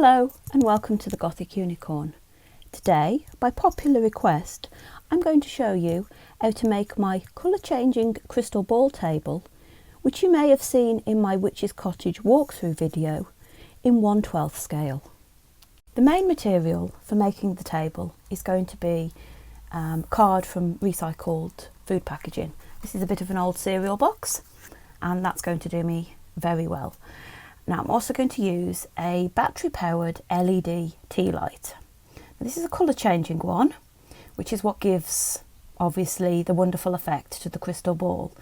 Hello and welcome to the Gothic Unicorn. Today, by popular request, I'm going to show you how to make my colour changing crystal ball table, which you may have seen in my Witch's Cottage walkthrough video in 1/12 scale. The main material for making the table is going to be card from recycled food packaging. This is a bit of an old cereal box and that's going to do me very well. Now I'm also going to use a battery powered LED tea light. Now, this is a colour changing one, which is what gives obviously the wonderful effect to the crystal ball.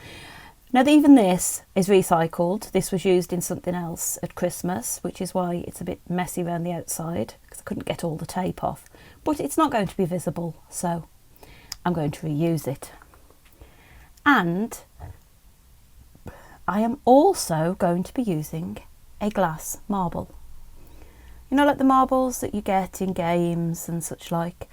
Now even this is recycled. This was used in something else at Christmas, which is why it's a bit messy around the outside because I couldn't get all the tape off, but it's not going to be visible, so I'm going to reuse it. And I am also going to be using a glass marble. You know, like the marbles that you get in games and such like.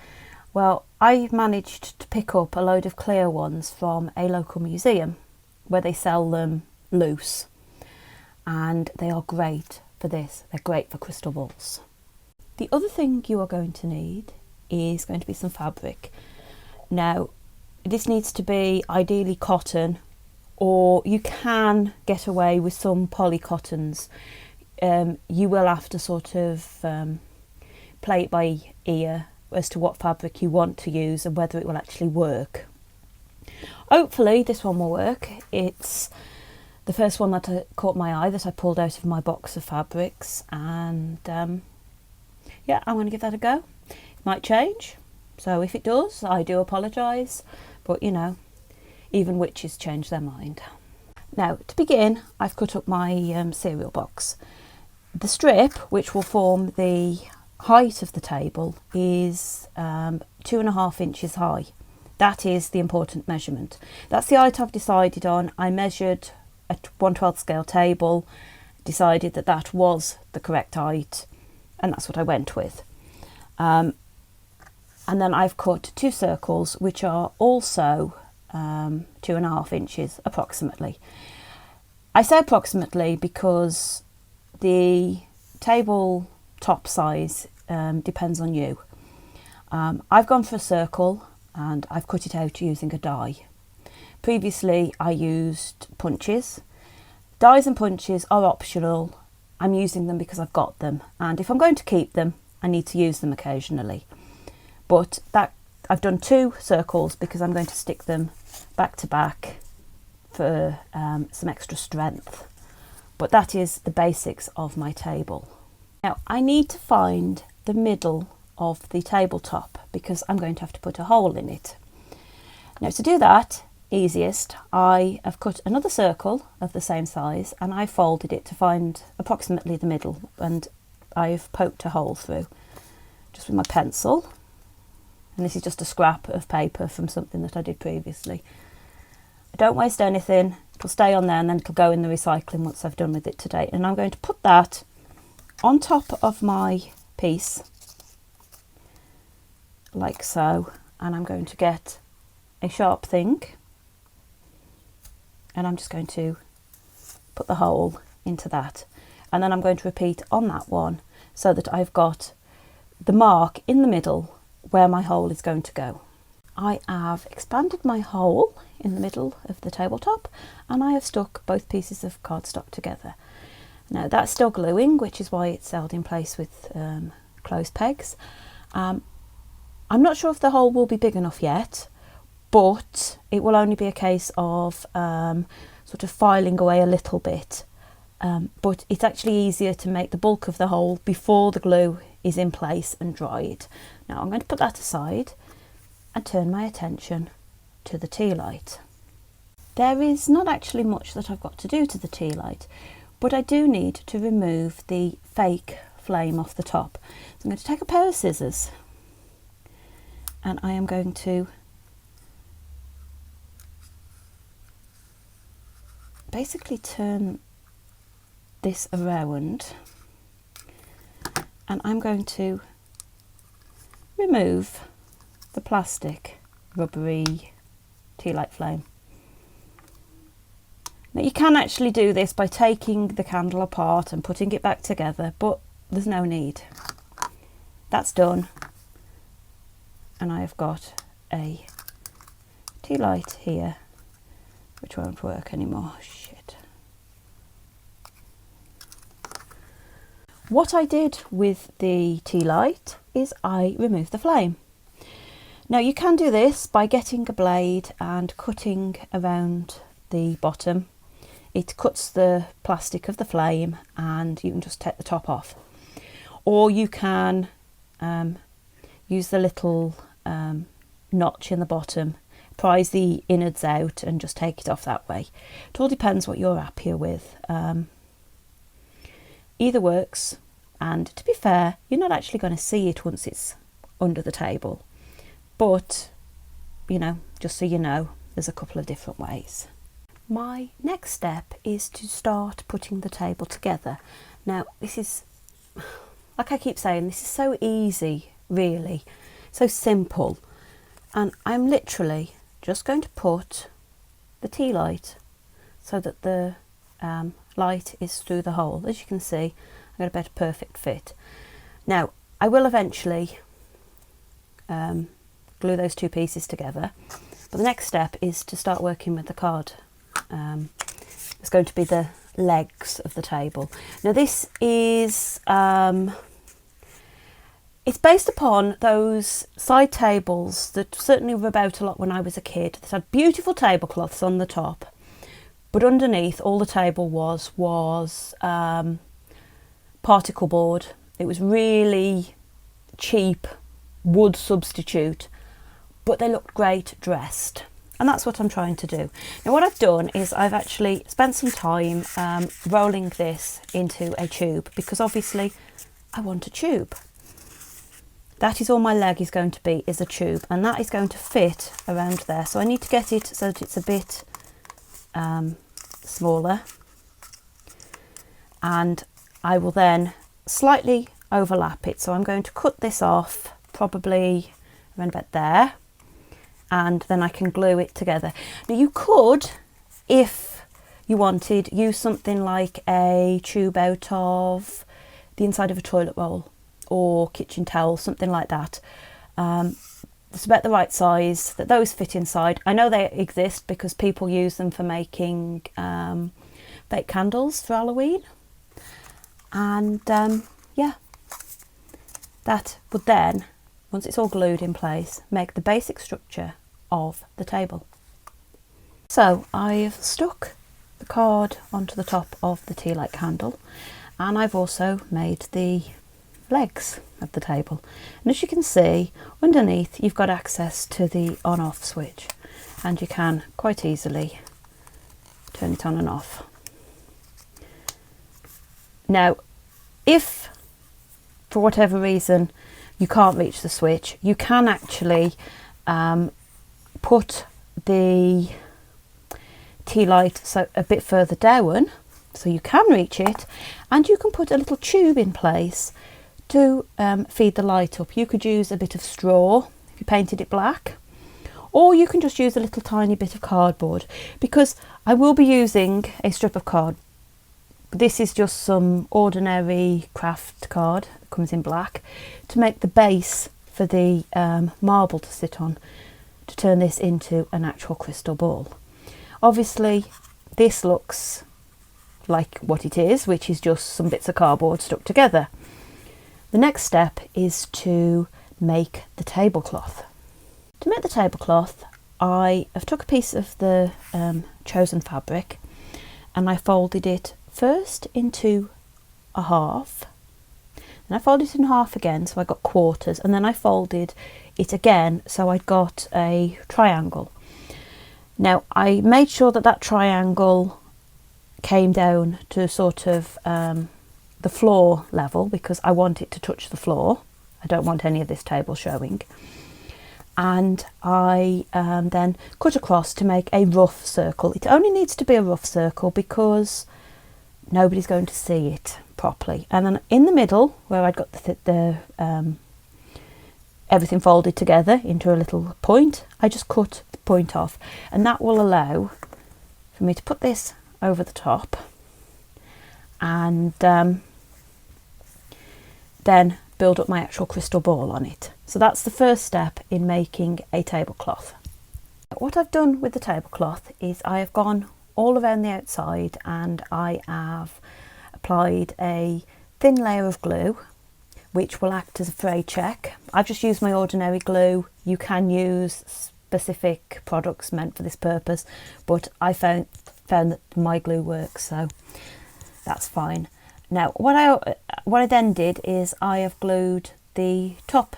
Well, I managed to pick up a load of clear ones from a local museum where they sell them loose, and they are great for this. They're great for crystal balls. The other thing you are going to need is going to be some fabric. Now this needs to be ideally cotton, or you can get away with some polycottons. You will have to sort of play it by ear as to what fabric you want to use and whether it will actually work. Hopefully this one will work. It's the first one that caught my eye that I pulled out of my box of fabrics, and yeah, I'm going to give that a go. It might change, so if it does, I do apologise, but you know, even witches change their mind. Now to begin, I've cut up my cereal box. The strip, which will form the height of the table, is 2.5 inches high. That is the important measurement. That's the height I've decided on. I measured a 1/12 scale table, decided that that was the correct height, and that's what I went with. And then I've cut 2 circles, which are also 2.5 inches approximately. I say approximately because the table top size depends on you. I've gone for a circle and I've cut it out using a die. Previously I used punches. Dies and punches are optional. I'm using them because I've got them, and if I'm going to keep them I need to use them occasionally. But that I've done 2 circles because I'm going to stick them back to back for some extra strength. But that is the basics of my table. Now I need to find the middle of the tabletop because I'm going to have to put a hole in it. Now to do that, easiest, I have cut another circle of the same size and I folded it to find approximately the middle, and I've poked a hole through just with my pencil. And this is just a scrap of paper from something that I did previously. I don't waste anything, it'll stay on there and then it'll go in the recycling once I've done with it today. And I'm going to put that on top of my piece, like so, and I'm going to get a sharp thing and I'm just going to put the hole into that, and then I'm going to repeat on that one so that I've got the mark in the middle where my hole is going to go. I have expanded my hole in the middle of the tabletop and I have stuck both pieces of cardstock together. Now that's still gluing, which is why it's held in place with closed pegs. I'm not sure if the hole will be big enough yet, but it will only be a case of sort of filing away a little bit. But it's actually easier to make the bulk of the hole before the glue is in place and dried. Now I'm going to put that aside and turn my attention to the tea light. There is not actually much that I've got to do to the tea light, but I do need to remove the fake flame off the top. So I'm going to take a pair of scissors and I am going to basically turn this around, and I'm going to remove the plastic rubbery tea light flame. Now you can actually do this by taking the candle apart and putting it back together, but there's no need. That's done, and I have got a tea light here which won't work anymore. Shit. What I did with the tea light is I removed the flame. Now you can do this by getting a blade and cutting around the bottom. It cuts the plastic of the flame and you can just take the top off. Or you can use the little notch in the bottom, prise the innards out and just take it off that way. It all depends what you're happier with. Either works, and to be fair, you're not actually going to see it once it's under the table. But, you know, just so you know, there's a couple of different ways. My next step is to start putting the table together. Now, this is, like I keep saying, this is so easy, really, so simple. And I'm literally just going to put the tea light so that the light is through the hole. As you can see, I've got a better perfect fit. Now, I will eventually glue those two pieces together, but the next step is to start working with the card. It's going to be the legs of the table. Now this is it's based upon those side tables that certainly were about a lot when I was a kid, that had beautiful tablecloths on the top, but underneath all the table was particle board. It was really cheap wood substitute, but they looked great dressed, and that's what I'm trying to do. Now what I've done is I've actually spent some time rolling this into a tube, because obviously I want a tube. That is all my leg is going to be, is a tube, and that is going to fit around there. So I need to get it so that it's a bit smaller, and I will then slightly overlap it. So I'm going to cut this off probably around about there, and then I can glue it together. Now you could, if you wanted, use something like a tube out of the inside of a toilet roll or kitchen towel, something like that. It's about the right size that those fit inside. I know they exist because people use them for making fake candles for Halloween, and yeah, that would then, once it's all glued in place, make the basic structure of the table. So I've stuck the card onto the top of the tea light candle, and I've also made the legs of the table, and as you can see underneath you've got access to the on-off switch, and you can quite easily turn it on and off. Now if for whatever reason you can't reach the switch, you can actually put the tea light so a bit further down so you can reach it, and you can put a little tube in place to feed the light up. You could use a bit of straw if you painted it black, or you can just use a little tiny bit of cardboard, because I will be using a strip of card. This is just some ordinary craft card that comes in black, to make the base for the marble to sit on, to turn this into an actual crystal ball. Obviously this looks like what it is, which is just some bits of cardboard stuck together. The next step is to make the tablecloth. To make the tablecloth, I have took a piece of the chosen fabric, and I folded it first into a half, and I folded it in half again so I got quarters, and then I folded it again so I got a triangle. Now I made sure that that triangle came down to sort of the floor level, because I want it to touch the floor. I don't want any of this table showing. And I then cut across to make a rough circle. It only needs to be a rough circle because nobody's going to see it properly. And then in the middle, where I'd got the everything folded together into a little point, I just cut the point off, and that will allow for me to put this over the top, and then build up my actual crystal ball on it. So that's the first step in making a tablecloth. What I've done with the tablecloth is I have gone all around the outside and I have applied a thin layer of glue which will act as a fray check. I've just used my ordinary glue. You can use specific products meant for this purpose, but I found that my glue works, so that's fine. Now what I then did is I have glued the top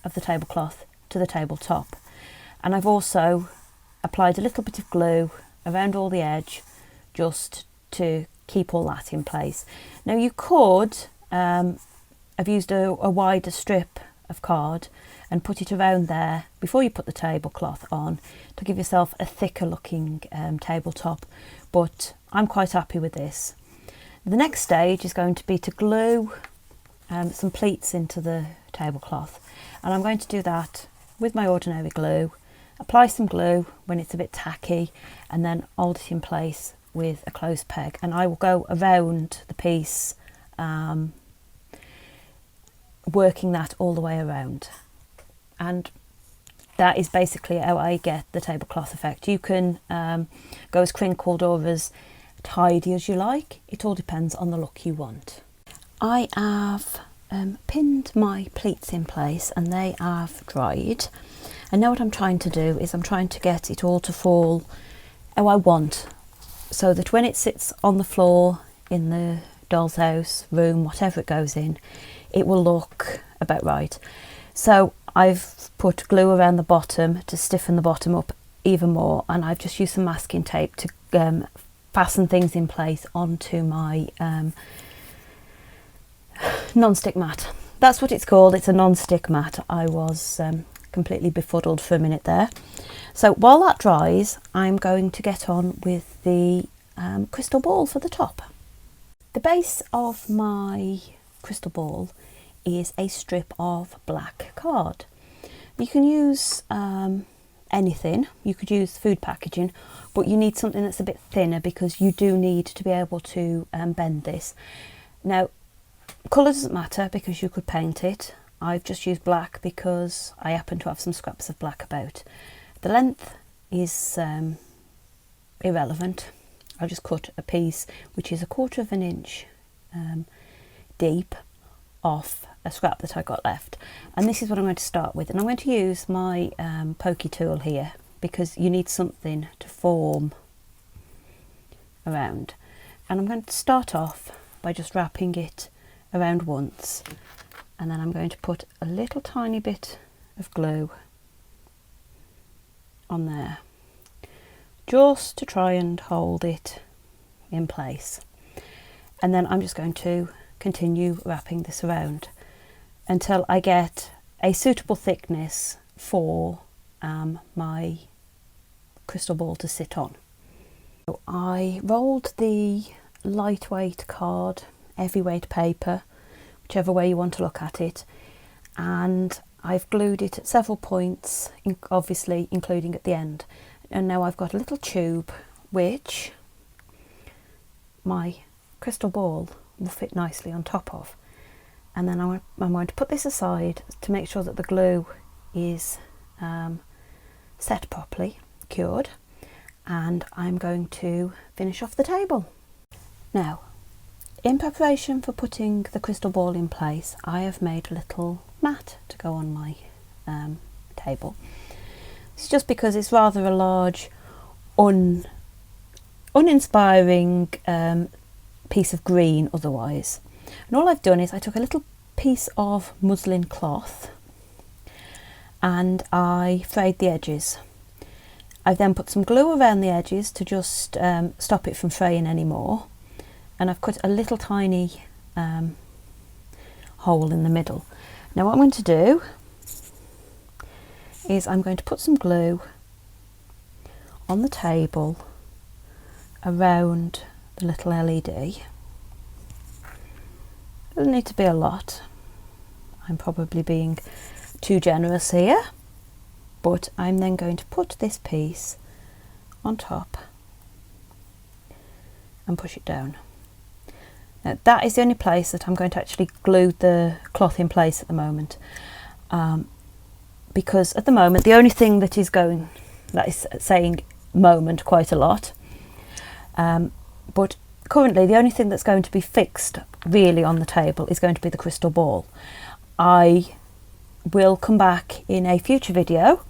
of the tablecloth to the tabletop, and I've also applied a little bit of glue around all the edge just to keep all that in place. Now you could I've used a wider strip of card and put it around there before you put the tablecloth on to give yourself a thicker looking tabletop, but I'm quite happy with this. The next stage is going to be to glue some pleats into the tablecloth, and I'm going to do that with my ordinary glue. Apply some glue when it's a bit tacky and then hold it in place with a clothes peg, and I will go around the piece working that all the way around, and that is basically how I get the tablecloth effect. You can go as crinkled or as tidy as you like. It all depends on the look you want. I have pinned my pleats in place and they have dried, and now what I'm trying to do is I'm trying to get it all to fall how I want, so that when it sits on the floor in the doll's house, room, whatever it goes in, it will look about right. So I've put glue around the bottom to stiffen the bottom up even more, and I've just used some masking tape to fasten things in place onto my non-stick mat. That's what it's called. It's a non-stick mat. I was completely befuddled for a minute there. So while that dries, I'm going to get on with the crystal ball for the top. The base of my crystal ball is a strip of black card. You can use anything. You could use food packaging, but you need something that's a bit thinner because you do need to be able to bend this. Now, colour doesn't matter because you could paint it. I've just used black because I happen to have some scraps of black about. The length is irrelevant. I just cut a piece which is 1/4 of an inch deep off a scrap that I got left, and this is what I'm going to start with. And I'm going to use my pokey tool here because you need something to form around, and I'm going to start off by just wrapping it around once, and then I'm going to put a little tiny bit of glue on there just to try and hold it in place, and then I'm just going to continue wrapping this around until I get a suitable thickness for my crystal ball to sit on. So I rolled the lightweight card, heavyweight paper, whichever way you want to look at it, and I've glued it at several points, obviously including at the end. And now I've got a little tube which my crystal ball will fit nicely on top of, and then I'm going to put this aside to make sure that the glue is set properly, cured, and I'm going to finish off the table. Now, in preparation for putting the crystal ball in place, I have made a little mat to go on my table. It's just because it's rather a large, uninspiring piece of green otherwise. And all I've done is I took a little piece of muslin cloth and I frayed the edges. I've then put some glue around the edges to just stop it from fraying anymore, and I've cut a little tiny hole in the middle. Now what I'm going to do is I'm going to put some glue on the table around the little LED. Doesn't need to be a lot. I'm probably being too generous here, but I'm then going to put this piece on top and push it down. Now, that is the only place that I'm going to actually glue the cloth in place at the moment, because at the moment the only thing that is going, that is saying moment quite a lot, but currently the only thing that's going to be fixed really on the table is going to be the crystal ball. I will come back in a future video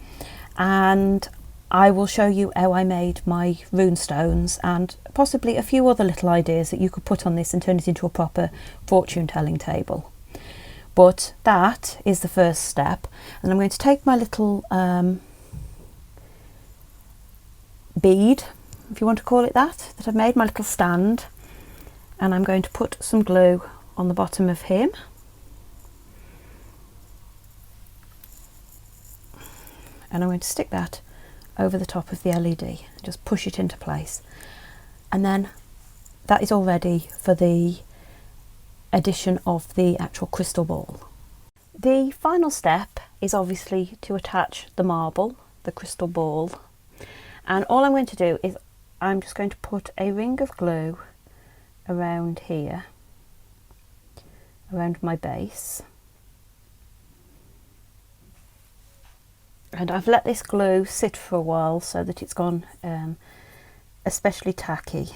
and I will show you how I made my rune stones and possibly a few other little ideas that you could put on this and turn it into a proper fortune telling table. But that is the first step, and I'm going to take my little bead, if you want to call it that I've made, my little stand, and I'm going to put some glue on the bottom of him. And I'm going to stick that over the top of the LED, just push it into place, and then that is all ready for the addition of the actual crystal ball. The final step is obviously to attach the marble, the crystal ball, and all I'm going to do is I'm just going to put a ring of glue around here, around my base. And I've let this glue sit for a while so that it's gone especially tacky.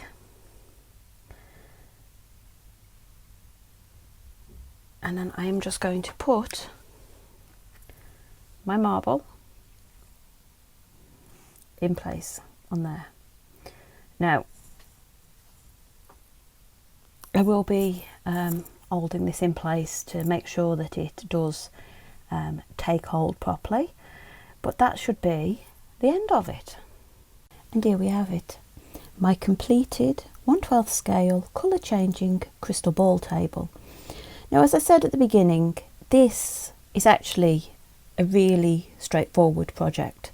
And then I am just going to put my marble in place on there. Now, I will be holding this in place to make sure that it does take hold properly. But that should be the end of it. And here we have it, my completed 1/12 scale colour changing crystal ball table. Now, as I said at the beginning, this is actually a really straightforward project.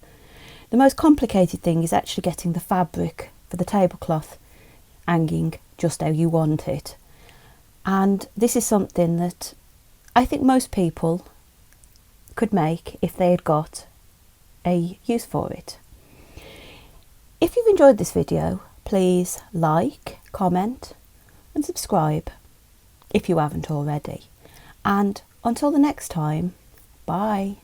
The most complicated thing is actually getting the fabric for the tablecloth hanging just how you want it. And this is something that I think most people could make if they had got a use for it. If you've enjoyed this video, please like, comment and subscribe if you haven't already. And until the next time, bye.